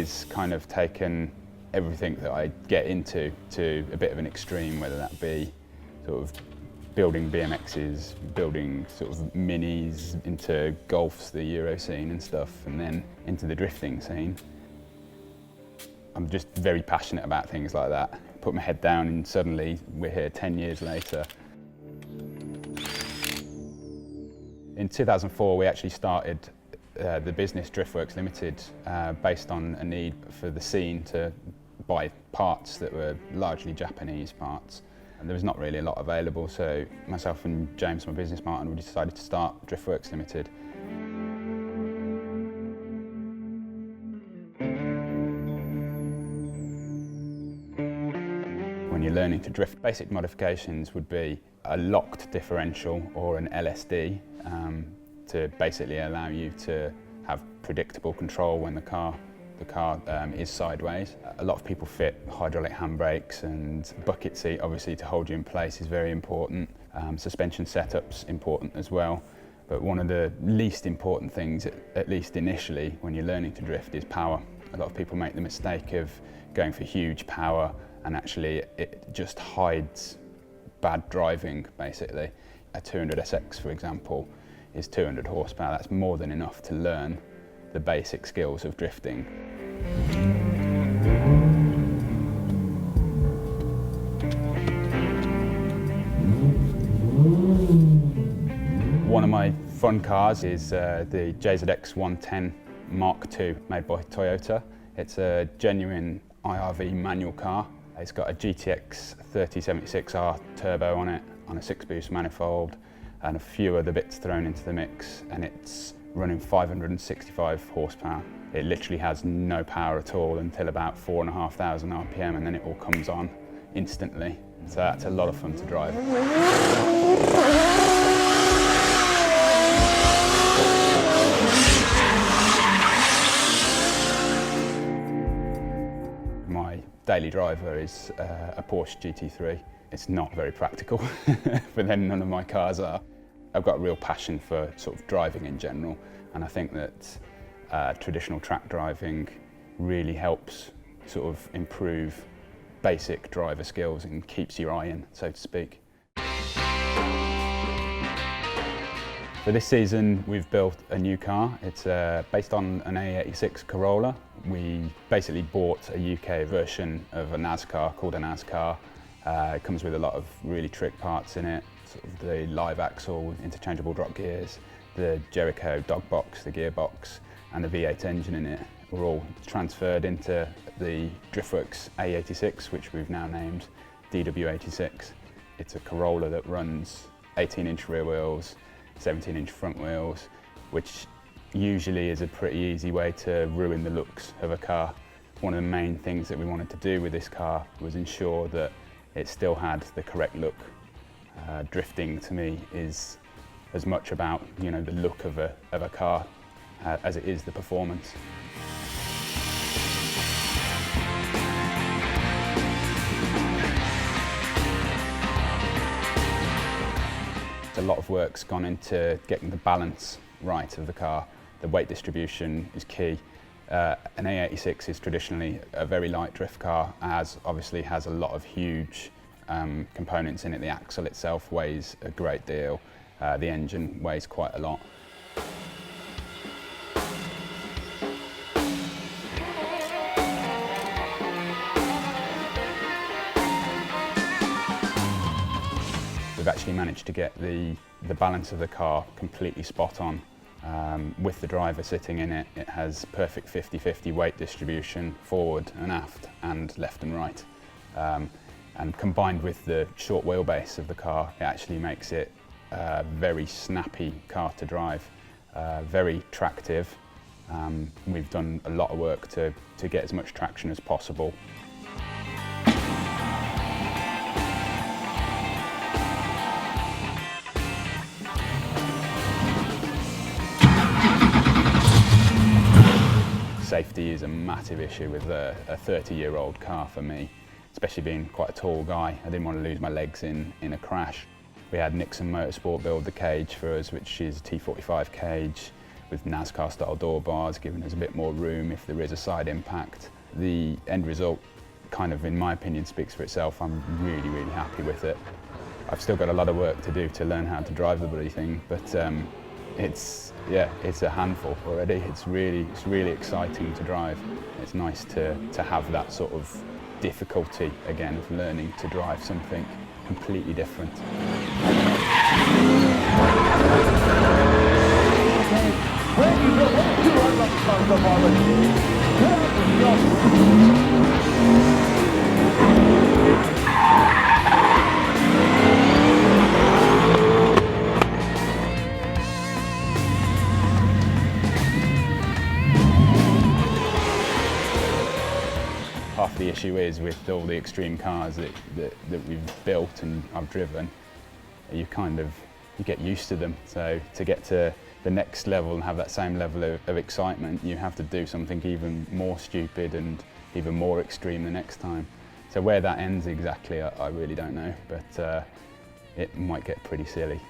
always kind of taken everything that I get into to a bit of an extreme, whether that be sort of building BMXs, building sort of minis, into golfs, the Euro scene and stuff, and then into the drifting scene. I'm just very passionate about things like that. Put my head down and suddenly we're here 10 years later. In 2004 we actually started the business Driftworks Limited based on a need for the scene to buy parts that were largely Japanese parts. And there was not really a lot available, so myself and James, my business partner, we decided to start Driftworks Limited. When you're learning to drift, basic modifications would be a locked differential or an LSD to basically allow you to have predictable control when the car is sideways. A lot of people fit hydraulic handbrakes, and bucket seat obviously to hold you in place is very important. Suspension setup's important as well. But one of the least important things, at least initially, when you're learning to drift is power. A lot of people make the mistake of going for huge power, and actually it just hides bad driving basically. A 200SX, for example, is 200 horsepower. That's more than enough to learn the basic skills of drifting. One of my fun cars is the JZX 110 Mark II made by Toyota. It's a genuine IRV manual car. It's got a GTX 3076R turbo on it, on a 6-boost manifold, and a few other bits thrown into the mix, and it's running 565 horsepower. It literally has no power at all until about 4,500 RPM, and then it all comes on instantly. So that's a lot of fun to drive. My daily driver is a Porsche GT3. It's not very practical, but then none of my cars are. I've got a real passion for sort of driving in general, and I think that traditional track driving really helps sort of improve basic driver skills and keeps your eye in, so to speak. For this season we've built a new car. It's based on an A86 Corolla. We basically bought a UK version of a NASCAR called a NASCAR. It comes with a lot of really trick parts in it, sort of the live axle, interchangeable drop gears, the Jericho dog box, the gearbox, and the V8 engine in it were all transferred into the Driftworks A86, which we've now named DW86. It's a Corolla that runs 18-inch rear wheels, 17-inch front wheels, which usually is a pretty easy way to ruin the looks of a car. One of the main things that we wanted to do with this car was ensure that it still had the correct look. Drifting to me is as much about, you know, the look of a car as it is the performance. A lot of work's gone into getting the balance right of the car. The weight distribution is key. An A86 is traditionally a very light drift car, as obviously has a lot of huge components in it. The axle itself weighs a great deal. The engine weighs quite a lot. We've actually managed to get the balance of the car completely spot on. With the driver sitting in it, it has perfect 50-50 weight distribution forward and aft and left and right. And combined with the short wheelbase of the car, it actually makes it a very snappy car to drive, very tractive. We've done a lot of work to get as much traction as possible. Safety is a massive issue with a 30-year-old car for me, especially being quite a tall guy. I didn't want to lose my legs in a crash. We had Nixon Motorsport build the cage for us, which is a T45 cage with NASCAR style door bars, giving us a bit more room if there is a side impact. The end result kind of, in my opinion, speaks for itself. I'm really, really happy with it. I've still got a lot of work to do to learn how to drive the bloody thing, but it's a handful already. It's really exciting to drive. It's nice to have that sort of difficulty again of learning to drive something completely different. Half the issue is with all the extreme cars that we've built and I've driven, you get used to them. So to get to the next level and have that same level of excitement, you have to do something even more stupid and even more extreme the next time. So where that ends exactly, I really don't know, but it might get pretty silly.